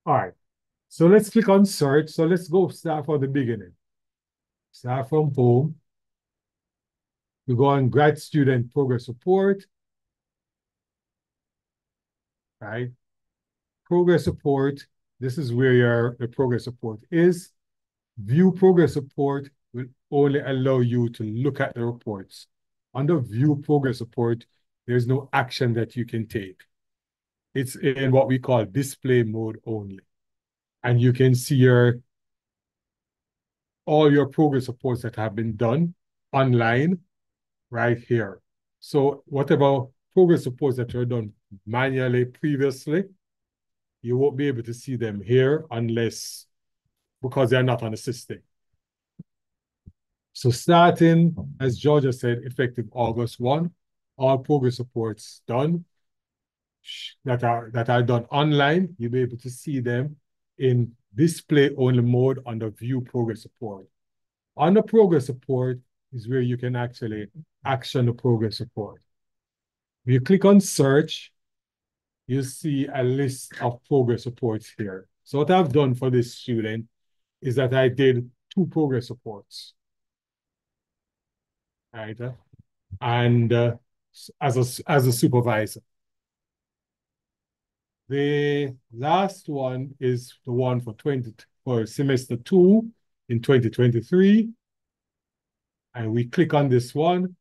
All right. So let's click on search. So let's go start from the beginning. Start from home. You go on grad student progress report, right? Progress report. This is where your progress report is. View progress report will only allow you to look at the reports. Under view progress report, there's no action that you can take. It's in what we call display mode only. And you can see all your progress reports that have been done online right here. So whatever progress reports that were done manually previously, you won't be able to see them here unless because they're not on the system. So starting, as Georgia said, effective August 1, all progress reports done that are done online, you'll be able to see them in display only mode under view progress report. On the progress report is where you can actually action the progress report. If you click on search, you see a list of progress reports here. So what I've done for this student is that I did 2 progress reports, right? And as a supervisor. The last one is the one for semester 2 in 2023. And we click on this one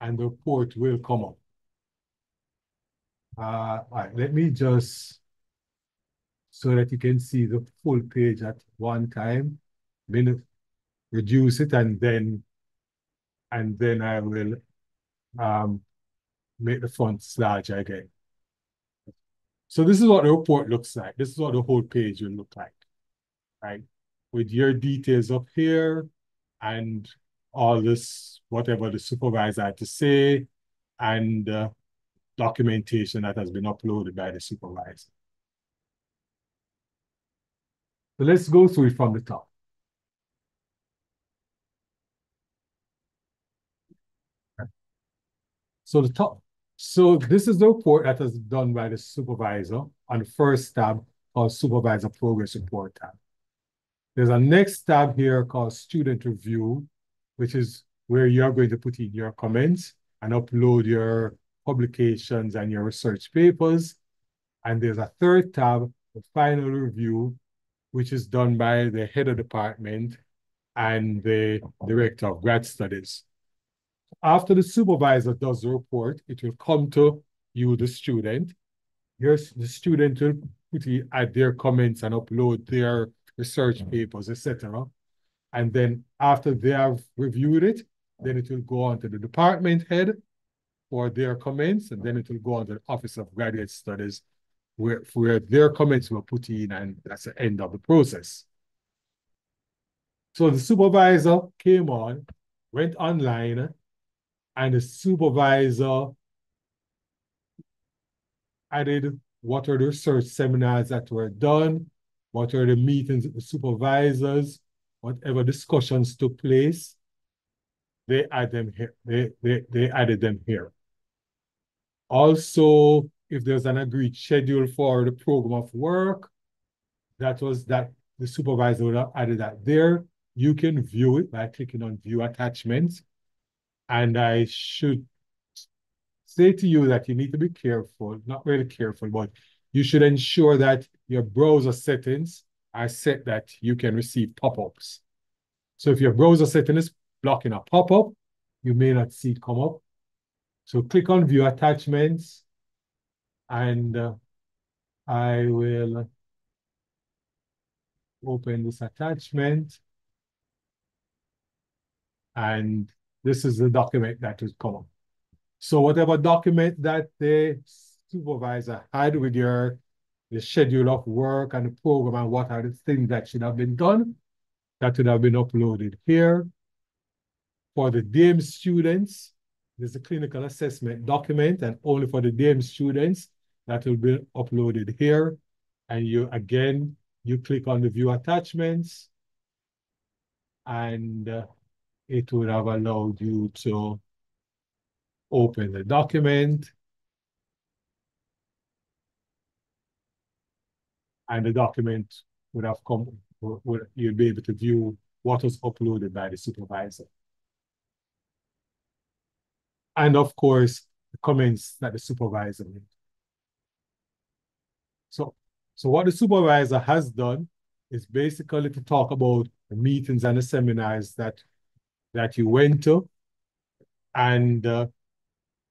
and the report will come up. All right, let me just, so that you can see the full page at one time, reduce it and then I will um, make the fonts larger again. So this is what the report looks like. This is what the whole page will look like, right? With your details up here and all this, whatever the supervisor had to say, and documentation that has been uploaded by the supervisor. So let's go through it from the top. So so this is the report that is done by the supervisor on the first tab called Supervisor Progress Report tab. There's a next tab here called Student Review, which is where you're going to put in your comments and upload your publications and your research papers. And there's a third tab, the Final Review, which is done by the head of department and the director of grad studies. After the supervisor does the report, it will come to you, the student. Here's the student will add their comments and upload their research papers, etc. And then after they have reviewed it, then it will go on to the department head for their comments, and then it will go on to the Office of Graduate Studies, where their comments were put in, and that's the end of the process. So the supervisor came on, went online, and the supervisor added what are the research seminars that were done, what are the meetings with the supervisors, whatever discussions took place, they add them here. They added them here. Also, if there's an agreed schedule for the program of work, that the supervisor would have added that there. You can view it by clicking on view attachments. And I should say to you that you need to be careful, not really careful, but you should ensure that your browser settings are set that you can receive pop-ups. So if your browser setting is blocking a pop-up, you may not see it come up. So click on view attachments and I will open this attachment and this is the document that will come up. So whatever document that the supervisor had with the schedule of work and the program and what are the things that should have been done, that would have been uploaded here. For the DAME students, there's a clinical assessment document, and only for the DAME students, that will be uploaded here. And you click on the view attachments, and it would have allowed you to open the document. and the document would have come, you'll be able to view what was uploaded by the supervisor. And of course, the comments that the supervisor made. So, so what the supervisor has done is basically to talk about the meetings and the seminars that you went to, and the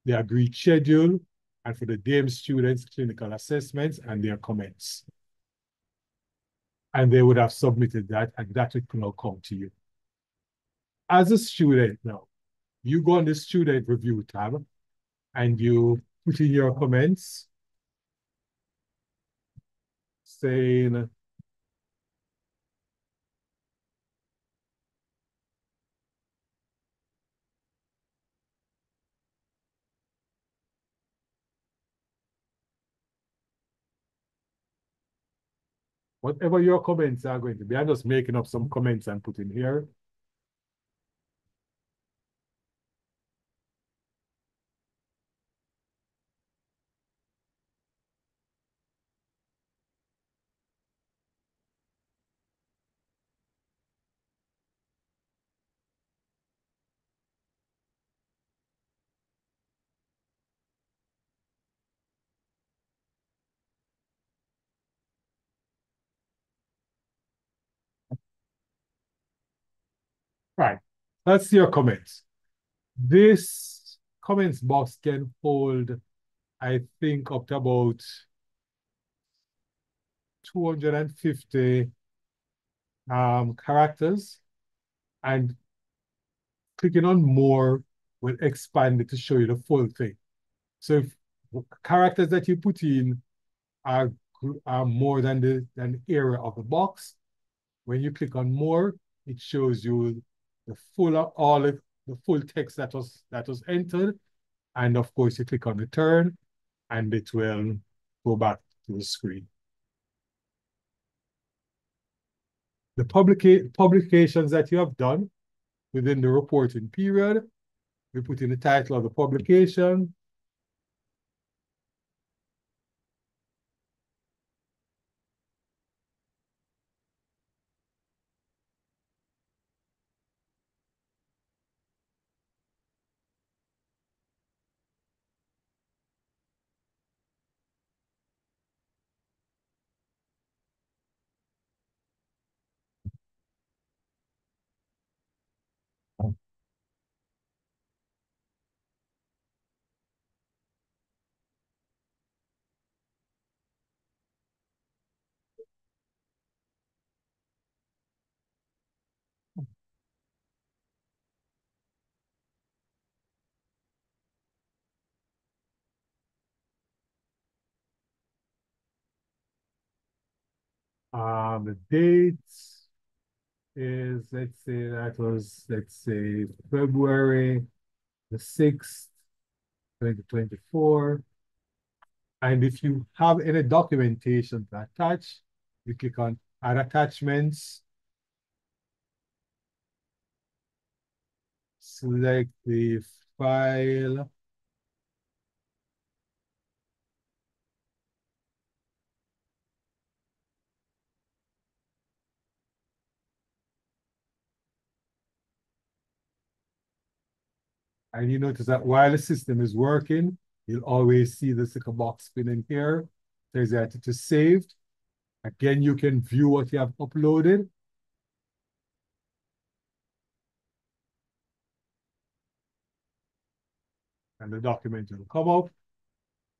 agreed schedule, and for the DAME students, clinical assessments and their comments. And they would have submitted that, and that would now come to you. As a student now, you go on the student review tab and you put in your comments saying, whatever your comments are going to be. I'm just making up some comments and putting here. Right. That's your comments. This comments box can hold, I think, up to about 250 characters, and clicking on more will expand it to show you the full thing. So if characters that you put in are, are more than the area of the box, when you click on more, it shows you the full all of the full text that was entered. And of course, you click on return and it will go back to the screen. The publications that you have done within the reporting period, we put in the title of the publication. The dates is, let's say February the 6th, 2024. And if you have any documentation to attach, you click on Add Attachments, select the file, and you notice that while the system is working, you'll always see this little box spinning here. There's that it is saved. Again, you can view what you have uploaded. And the document will come up.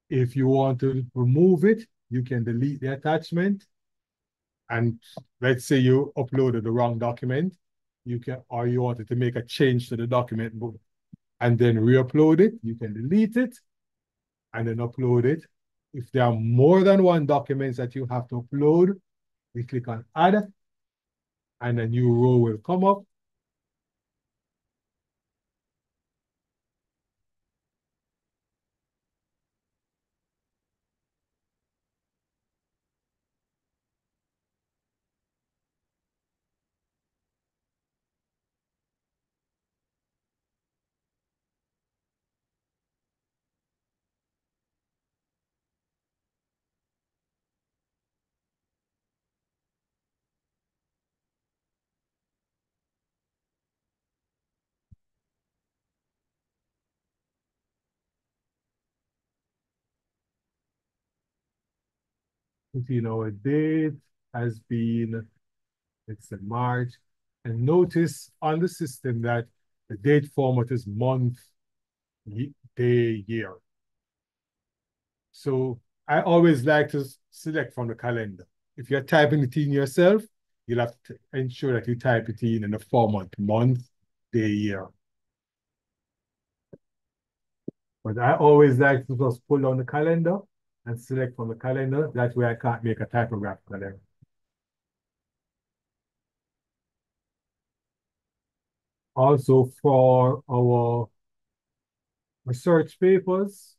If you want to remove it, you can delete the attachment. And let's say you uploaded the wrong document, you can, or you wanted to make a change to the document and then re-upload it, you can delete it and then upload it. If there are more than one document that you have to upload, you click on Add, and a new row will come up. our date has been, it's in March. And notice on the system that the date format is month, day, year. So I always like to select from the calendar. If you're typing it in yourself, you'll have to ensure that you type it in the format month, day, year. But I always like to just pull down the calendar and select from the calendar. That way I can't make a typographical error. Also for our research papers,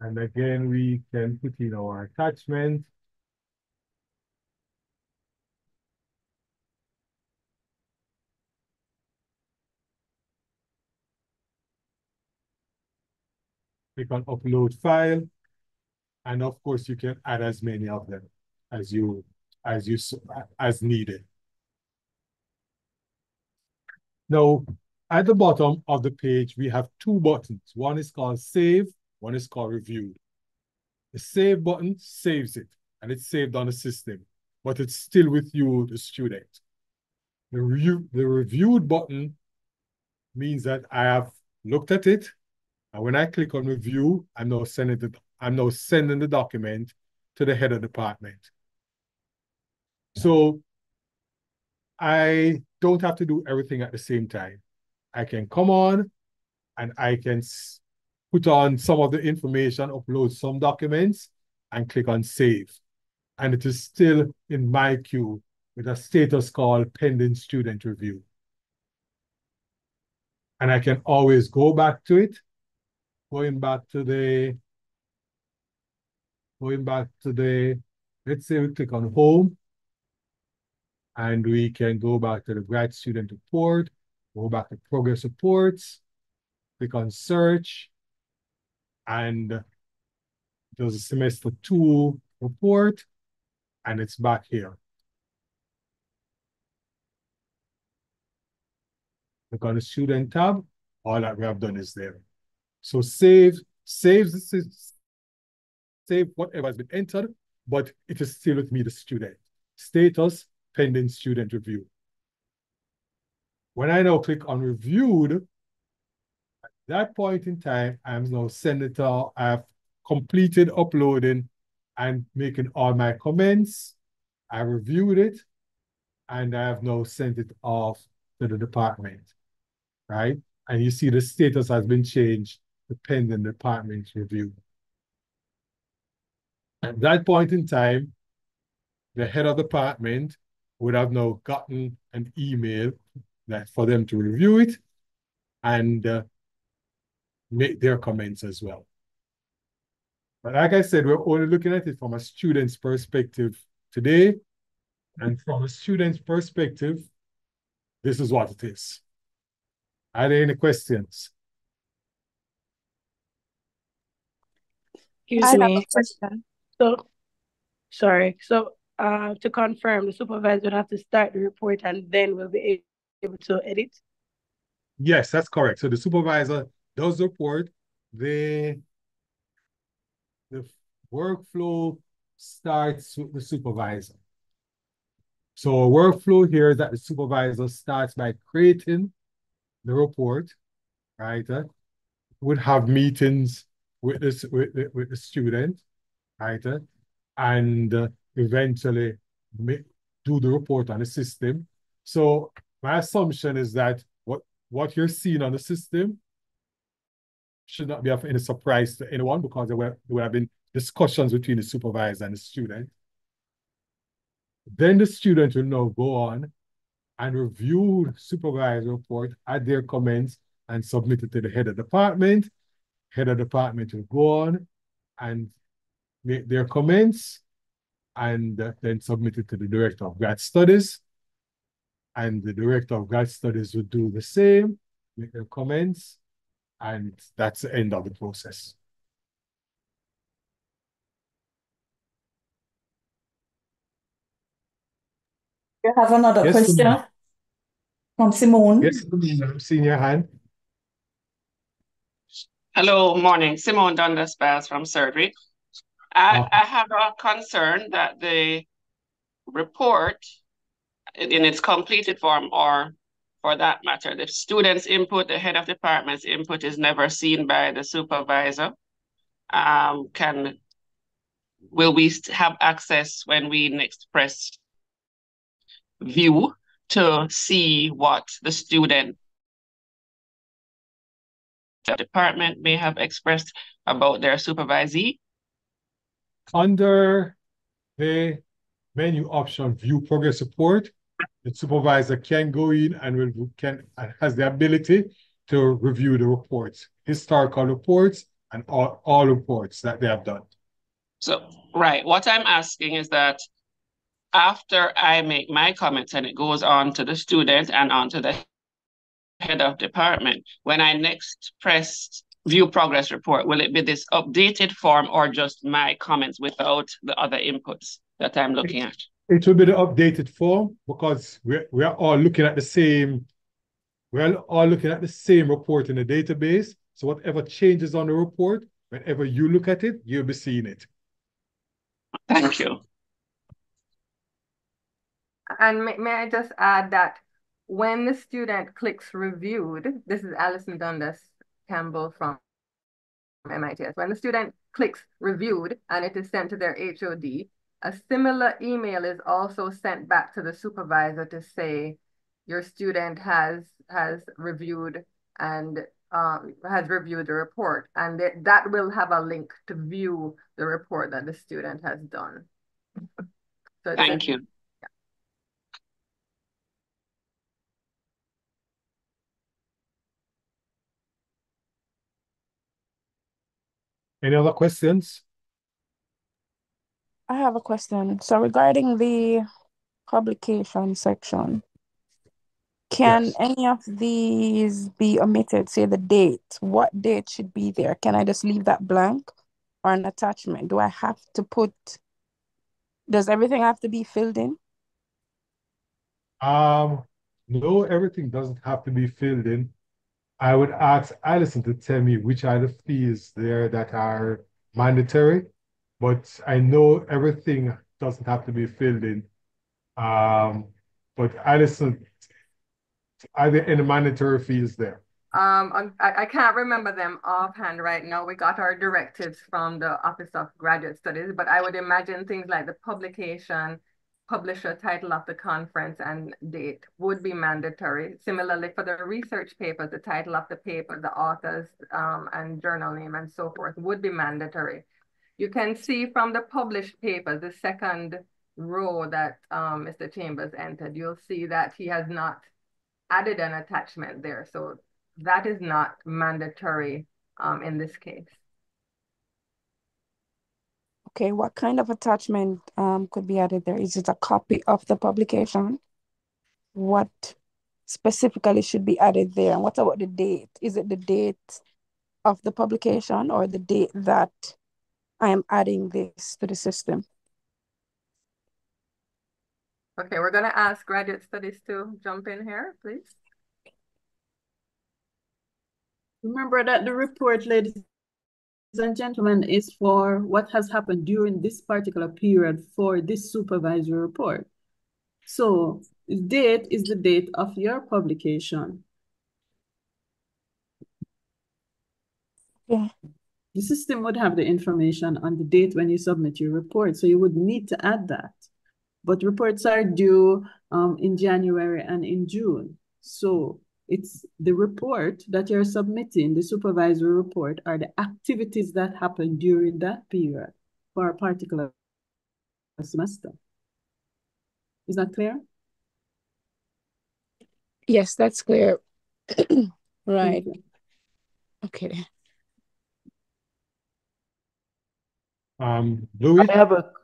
and again, we can put in our attachment. Click on upload file. And of course, you can add as many of them as you as needed. Now, at the bottom of the page, we have two buttons. One is called save, one is called review. The save button saves it, and it's saved on the system, but it's still with you, the student. The reviewed button means that I have looked at it, and when I click on review, I'm now sending the document to the head of department. So I don't have to do everything at the same time. I can come on and I can put on some of the information, upload some documents, and click on save. And it is still in my queue with a status called pending student review. And I can always go back to it, going back to the, let's say we click on home, and we can go back to the grad student report, go back to progress reports, click on search, and there's a semester 2 report, and it's back here. Click on the student tab, all that we have done is there. So save whatever has been entered, but it is still with me, the student. Status, pending student review. When I now click on reviewed, at that point in time, I'm now sending it out. I've completed uploading and making all my comments. I reviewed it, and I have now sent it off to the department, right? And you see the status has been changed to pending department review. At that point in time, the head of the department would have now gotten an email that for them to review it and make their comments as well. But like I said, we're only looking at it from a student's perspective today. And from a student's perspective, this is what it is. Are there any questions? Excuse me. Question. So, sorry. So, to confirm, the supervisor would have to start the report and then we'll be able to edit? Yes, that's correct. So the supervisor does the report. The workflow starts with the supervisor. So a workflow here is that the supervisor starts by creating the report, right? Would have meetings with the student, right? And eventually do the report on the system. So my assumption is that what you're seeing on the system should not be of any surprise to anyone because there would have been discussions between the supervisor and the student. Then the student will now go on and review the supervisor report, add their comments, and submit it to the head of department. Head of department will go on and make their comments and then submit it to the director of grad studies. And the director of grad studies will do the same, make their comments, and that's the end of the process. You have another Yes, question from Simone? Yes, I'm seeing your hand. Hello, morning. Simone Dundas-Bass from Surgery. I have a concern that the report in its completed form, or for that matter, the student's input, the head of department's input is never seen by the supervisor. Will we have access when we next press view to see what the student department may have expressed about their supervisee? Under the menu option, view progress report, the supervisor can go in and has the ability to review the reports, historical reports, and all reports that they have done. So, right, what I'm asking is that after I make my comments and it goes on to the student and on to the head of department, when I next press view progress report, will it be this updated form or just my comments without the other inputs that I'm looking at? It will be the updated form because we're all looking at the same report in the database. So whatever changes on the report, whenever you look at it, you'll be seeing it. Thank you. And may I just add that when the student clicks reviewed, this is Alison Dundas Campbell from MITS. When the student clicks reviewed and it is sent to their HOD, a similar email is also sent back to the supervisor to say your student has reviewed and has reviewed the report, and that will have a link to view the report that the student has done. So thank you. Yeah. Any other questions? I have a question. So regarding the publication section, can any of these be omitted? Say the date. What date should be there? Can I just leave that blank or an attachment? Do I have to does everything have to be filled in? No, everything doesn't have to be filled in. I would ask Alison to tell me which are the fields there that are mandatory, but I know everything doesn't have to be filled in. But Alison, are there any mandatory fields there? I can't remember them offhand right now. We got our directives from the Office of Graduate Studies, but I would imagine things like the publication, publisher, title of the conference, and date would be mandatory. Similarly, for the research papers, the title of the paper, the authors, and journal name and so forth would be mandatory. You can see from the published papers, the second row that Mr. Chambers entered, you'll see that he has not added an attachment there. So that is not mandatory in this case. Okay, what kind of attachment could be added there? Is it a copy of the publication? What specifically should be added there? And what about the date? Is it the date of the publication or the date that I am adding this to the system? Okay, we're gonna ask Graduate Studies to jump in here, please. Remember that the report, ladies and gentlemen, is for what has happened during this particular period for this supervisor report. So the date is the date of your publication. Yeah. The system would have the information on the date when you submit your report, so you would need to add that. But reports are due in January and in June. So It's the report that you're submitting, the supervisory report, are the activities that happen during that period for a particular semester. Is that clear? Yes, that's clear. Right. Thank you. Okay. Louis?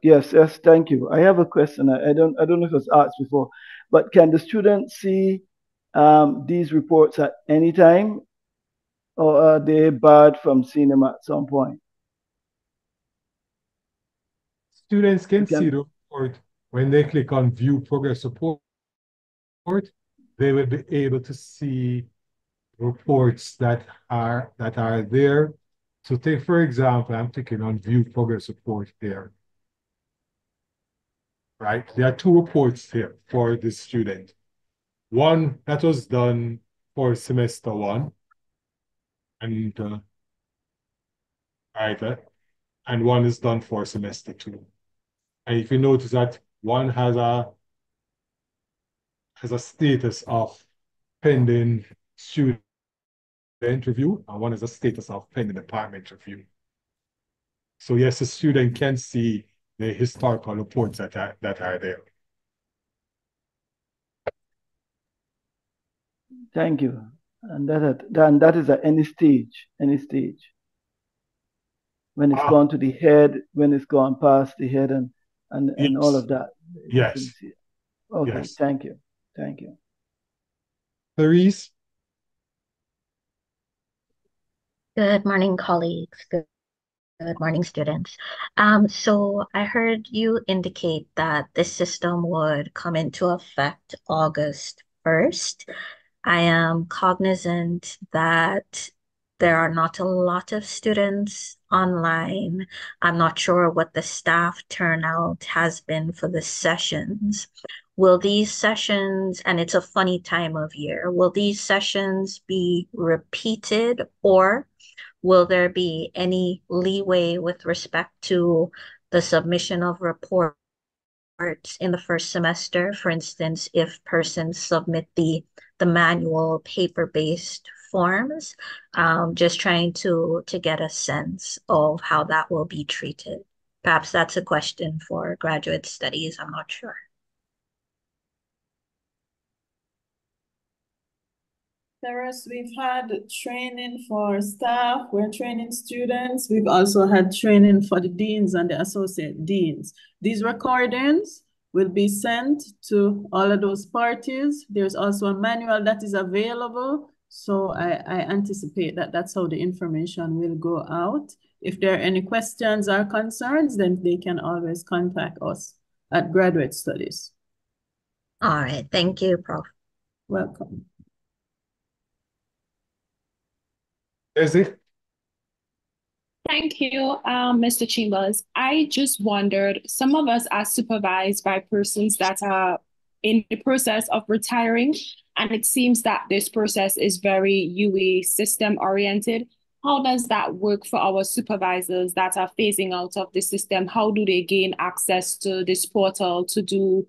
Yes, thank you. I have a question. I don't know if it was asked before, but can the students see these reports at any time, or are they barred from seeing them at some point? Students can see the report when they click on View Progress Report. They will be able to see reports that are there. So take, for example, I'm clicking on View Progress Report there. Right? There are two reports here for the student. One that was done for semester one, and and one is done for semester two. And if you notice that one has a status of pending student review, and one is a status of pending department review. So yes, the student can see the historical reports that are there. Thank you. And that is at any stage. When it's gone to the head, when it's gone past the head, and Yes. all of that. Yes. Okay. Yes. Thank you. Therese? Good morning, colleagues. Good morning, students. So I heard you indicate that this system would come into effect August 1st. I am cognizant that there are not a lot of students online. I'm not sure what the staff turnout has been for the sessions. Will these sessions, and it's a funny time of year, will these sessions be repeated, or will there be any leeway with respect to the submission of reports in the first semester? For instance, if persons submit the manual paper-based forms, just trying to get a sense of how that will be treated. Perhaps that's a question for graduate studies. I'm not sure. Terrace, we've had training for staff, we're training students. We've also had training for the deans and the associate deans. These recordings will be sent to all of those parties. There's also a manual that is available. So I anticipate that that's how the information will go out. If there are any questions or concerns, then they can always contact us at Graduate Studies. All right, thank you, Prof. Welcome. Izzy? Thank you, Mr. Chambers. I just wondered, some of us are supervised by persons that are in the process of retiring, and it seems that this process is very UE system oriented. How does that work for our supervisors that are phasing out of the system? How do they gain access to this portal to do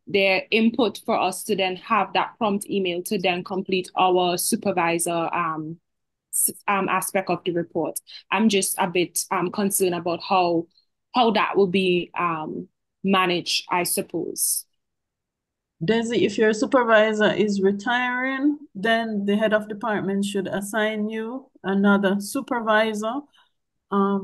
their input for us to then have that prompt email to then complete our supervisor aspect of the report? I'm just a bit concerned about how that will be managed, I suppose. Desi, if your supervisor is retiring, then the head of department should assign you another supervisor,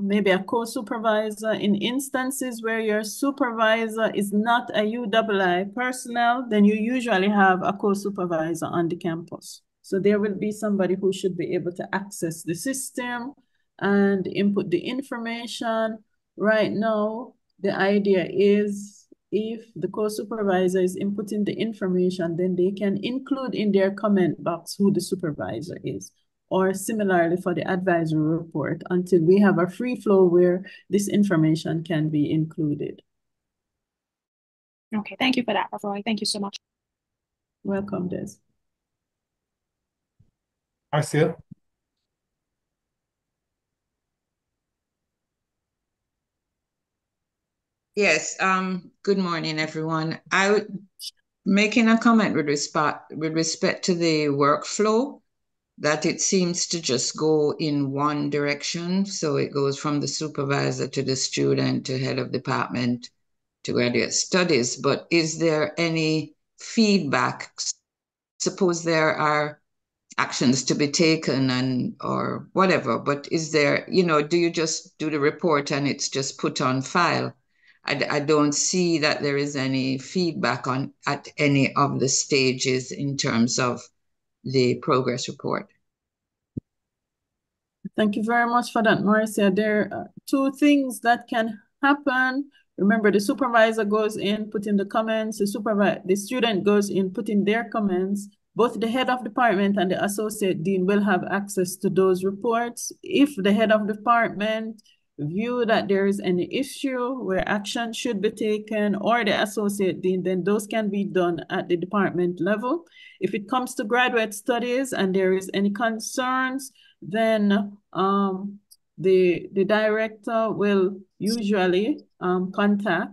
maybe a co-supervisor. In instances where your supervisor is not a UII personnel, then you usually have a co-supervisor on the campus. So there will be somebody who should be able to access the system and input the information. Right now, the idea is if the co-supervisor is inputting the information, then they can include in their comment box who the supervisor is, or similarly for the advisory report, until we have a free flow where this information can be included. Okay, thank you for that, Roy. Thank you so much. Welcome, Des. Marcia? Yes, good morning, everyone. making a comment with respect to the workflow, that it seems to just go in one direction. So it goes from the supervisor to the student to head of department to graduate studies. But is there any feedback? Suppose there are actions to be taken and or whatever, but is there, do you just do the report and it's just put on file? I don't see that there is any feedback at any of the stages in terms of the progress report. Thank you very much for that, Marcia. There are two things that can happen. Remember, the supervisor goes in, put in the comments, the student goes in, put in their comments. Both the head of department and the associate dean will have access to those reports. If the head of department view that there is any issue where action should be taken, or the associate dean, then those can be done at the department level. If it comes to graduate studies and there is any concerns, then the director will usually contact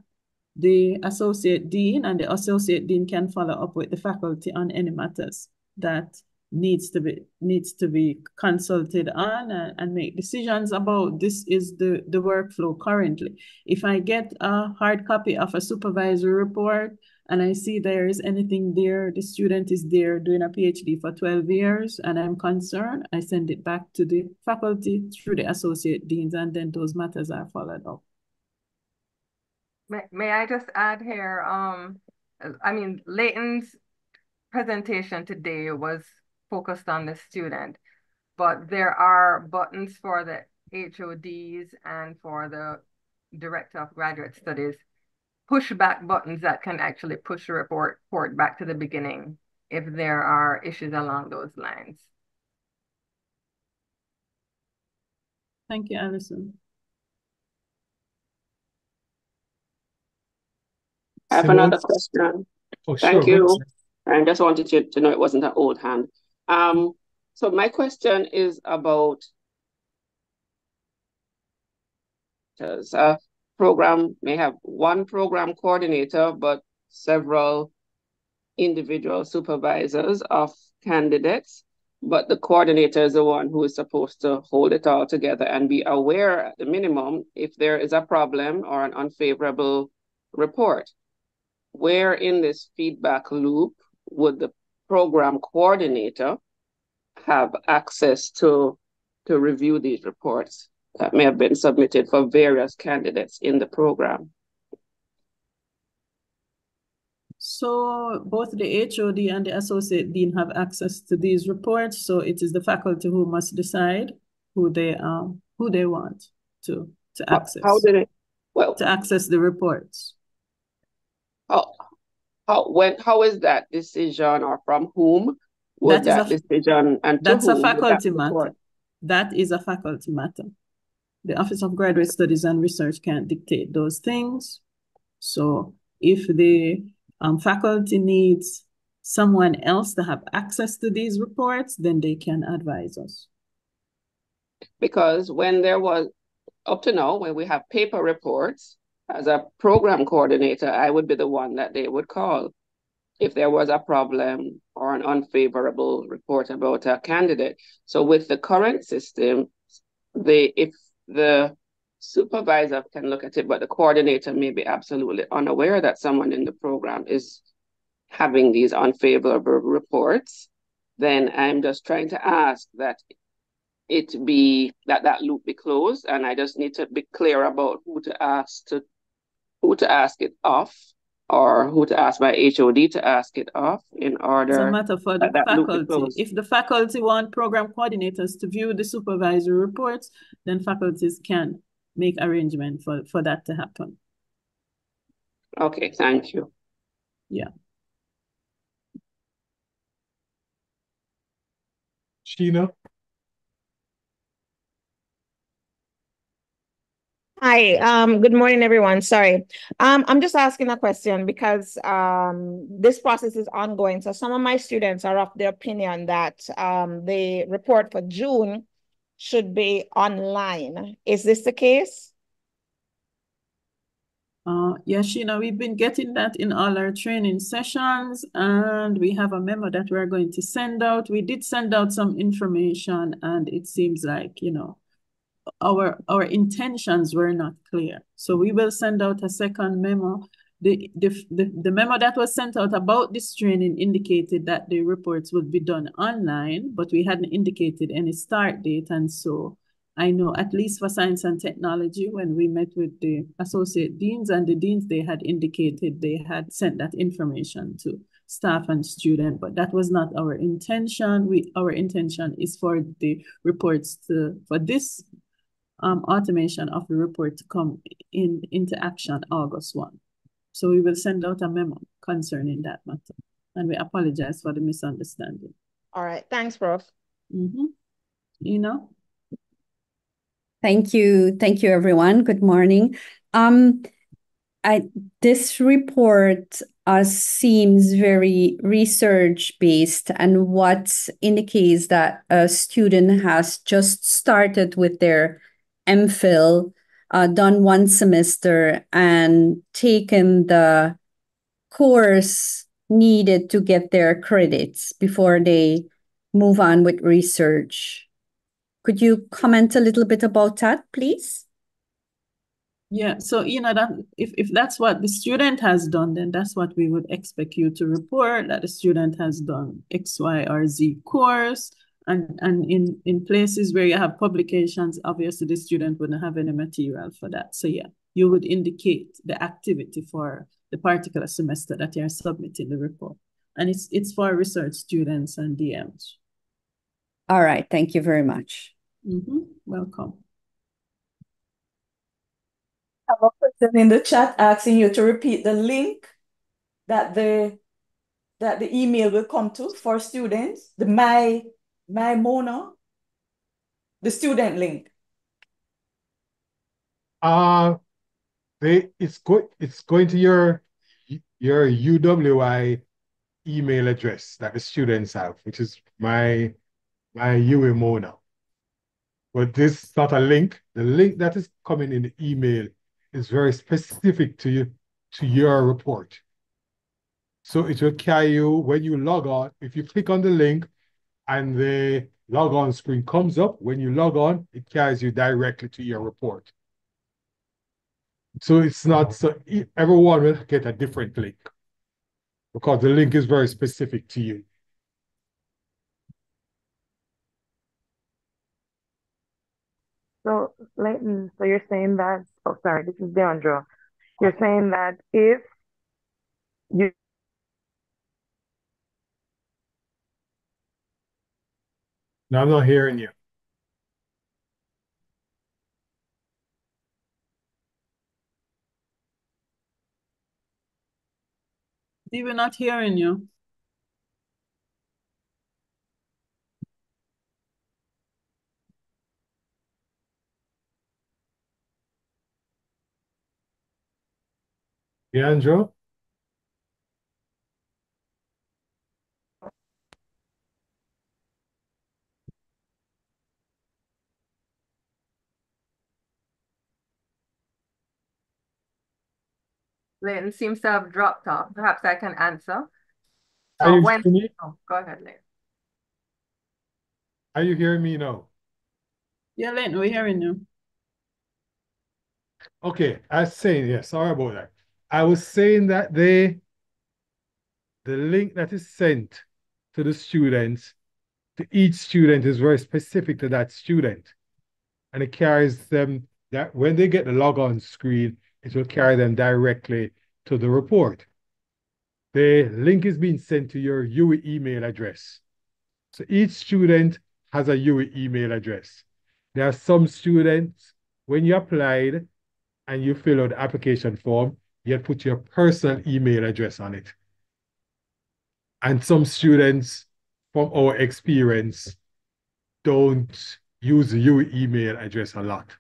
the associate dean, and the associate dean can follow up with the faculty on any matters that needs to be consulted on and make decisions about. This is the workflow currently. If I get a hard copy of a supervisor report and I see there is anything there, the student is there doing a PhD for 12 years and I'm concerned, I send it back to the faculty through the associate deans, and then those matters are followed up. May I just add here, Leighton's presentation today was focused on the student, but there are buttons for the HODs and for the Director of Graduate Studies, pushback buttons that can actually push the report back to the beginning if there are issues along those lines. Thank you, Alison. I have another question. Oh, Thank sure. you. I just wanted you to know it wasn't an old hand. So my question is about a program may have one program coordinator, but several individual supervisors of candidates, but the coordinator is the one who is supposed to hold it all together and be aware at the minimum if there is a problem or an unfavorable report. Where in this feedback loop would the program coordinator have access to review these reports that may have been submitted for various candidates in the program? So both the HOD and the associate dean have access to these reports. So it is the faculty who must decide who they want to access. How did it? Well, to access the reports. How is that decision, or from whom would that decision, and to whom? That's a faculty matter. That is a faculty matter. The Office of Graduate Studies and Research can't dictate those things. So if the faculty needs someone else to have access to these reports, then they can advise us. Because when there was, up to now, when we have paper reports, as a program coordinator, I would be the one that they would call if there was a problem or an unfavorable report about a candidate. So with the current system, if the supervisor can look at it, but the coordinator may be absolutely unaware that someone in the program is having these unfavorable reports, then I'm just trying to ask that that loop be closed, and I just need to be clear about who to ask it off, or who to ask my HOD to ask it off in order. It's a matter for the faculty. If the faculty want program coordinators to view the supervisory reports, then faculties can make arrangement for that to happen. Okay, thank you. Yeah. Sheena? Hi, good morning, everyone. Sorry. I'm just asking a question because this process is ongoing. So some of my students are of the opinion that the report for June should be online. Is this the case? Yeah, Sheena, we've been getting that in all our training sessions, and we have a memo that we're going to send out. We did send out some information, and it seems like, our intentions were not clear. So we will send out a second memo. The memo that was sent out about this training indicated that the reports would be done online, but we hadn't indicated any start date. And so I know, at least for science and technology, when we met with the associate deans and the deans, they had indicated they had sent that information to staff and student, but that was not our intention. Our intention is for the reports for this automation of the report to come into action August 1. So we will send out a memo concerning that matter. And we apologize for the misunderstanding. All right. Thanks, Prof. Thank you. Thank you, everyone. Good morning. This report seems very research-based, and what indicates that a student has just started with their MPhil, done one semester, and taken the course needed to get their credits before they move on with research. Could you comment a little bit about that, please? Yeah, so that if that's what the student has done, then that's what we would expect you to report, that the student has done X, Y, or Z course. And in places where you have publications, obviously the student wouldn't have any material for that. So yeah, you would indicate the activity for the particular semester that you're submitting the report. And it's for research students and DMs. All right, thank you very much. Welcome. I have a person in the chat asking you to repeat the link that the email will come to for students, the my Mona, the student link. It's going to your UWI email address that the students have, which is my UMO. But this is not a link. The link that is coming in the email is very specific to you, to your report. So it will carry you when you log on. If you click on the link and the log on screen comes up, when you log on, it carries you directly to your report. So it's not, so everyone will get a different link because the link is very specific to you. So, Leighton, so you're saying that, oh, sorry, this is Deandra. You're saying that if you No, I'm not hearing you. We're not hearing you. Deandra? Leighton seems to have dropped off. Perhaps I can answer. Are you When, hearing me? oh, go ahead, Leighton. Are you hearing me now? Yeah, Leighton, we're hearing you. Okay, I was saying, yeah, sorry about that. I was saying that the link that is sent to the students, to each student, is very specific to that student. And it carries them, that when they get the logon screen, it will carry them directly to the report. The link is being sent to your UE email address. So each student has a UE email address. There are some students, when you applied and you fill out the application form, you had put your personal email address on it. And some students, from our experience, don't use your email address a lot.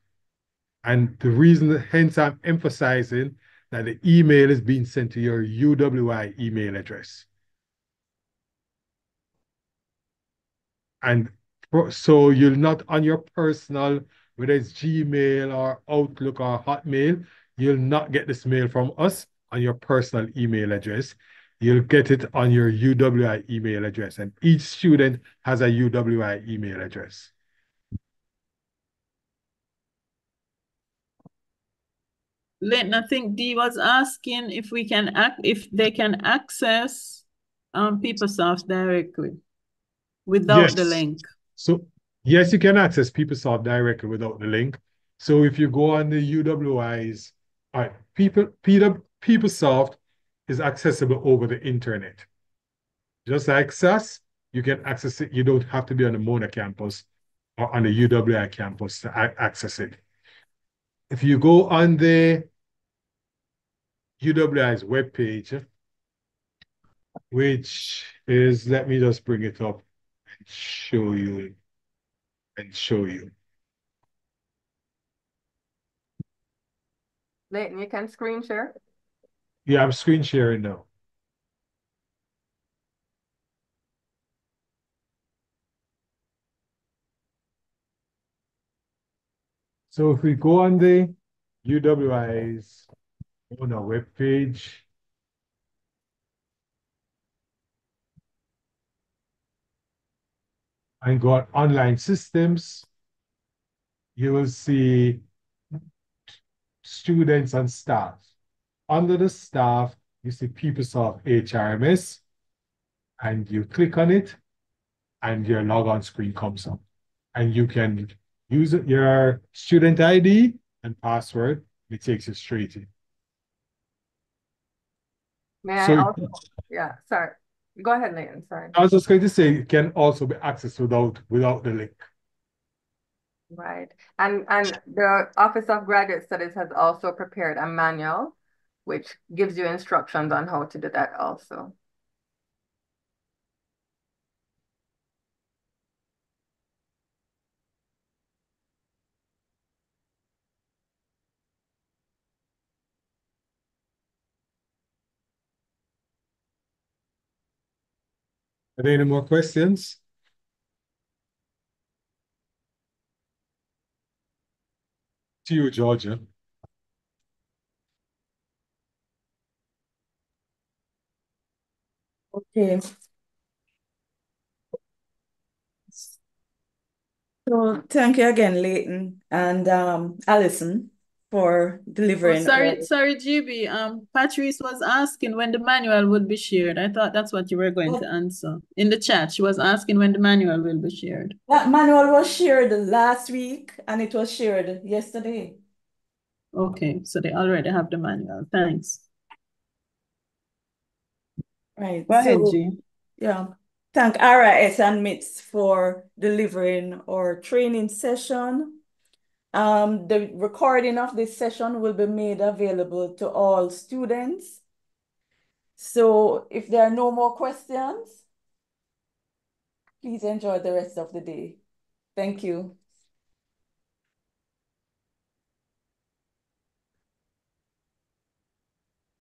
And the reason, hence I'm emphasizing that the email is being sent to your UWI email address. And so you're not on your personal, whether it's Gmail or Outlook or Hotmail, you'll not get this mail from us on your personal email address. You'll get it on your UWI email address, and each student has a UWI email address. Leighton, I think Dee was asking if they can access PeopleSoft directly without the Yes. link. So yes, you can access PeopleSoft directly without the link. So if you go on the UWI's, all right, PeopleSoft is accessible over the internet. Just like SAS, you can access it. You don't have to be on the Mona campus or on the UWI campus to access it. If you go on the UWI's webpage, which is, let me just bring it up and show you. Leighton, you can screen share. Yeah, I'm screen sharing now. So if we go on the UWI's on our webpage, and go on online systems, you will see students and staff. Under the staff, you see PeopleSoft HRMS, and you click on it, and your logon screen comes up. And you can use your student ID and password. It takes you straight in. May I also, yeah, sorry. Go ahead, Leighton, sorry. I was just going to say it can also be accessed without the link. Right. And the Office of Graduate Studies has also prepared a manual which gives you instructions on how to do that also. Are there any more questions? To you, Georgia. Okay. So thank you again, Leighton and Alison, for Oh, delivering. sorry, GB. Patrice was asking when the manual would be shared. I thought that's what you were going to answer. In the chat, she was asking when the manual will be shared. That manual was shared last week and it was shared yesterday. Okay, so they already have the manual. Thanks. Right. Go ahead, So, G. yeah. Thank RIS and MITS for delivering our training session. The recording of this session will be made available to all students. So if there are no more questions, please enjoy the rest of the day. Thank you.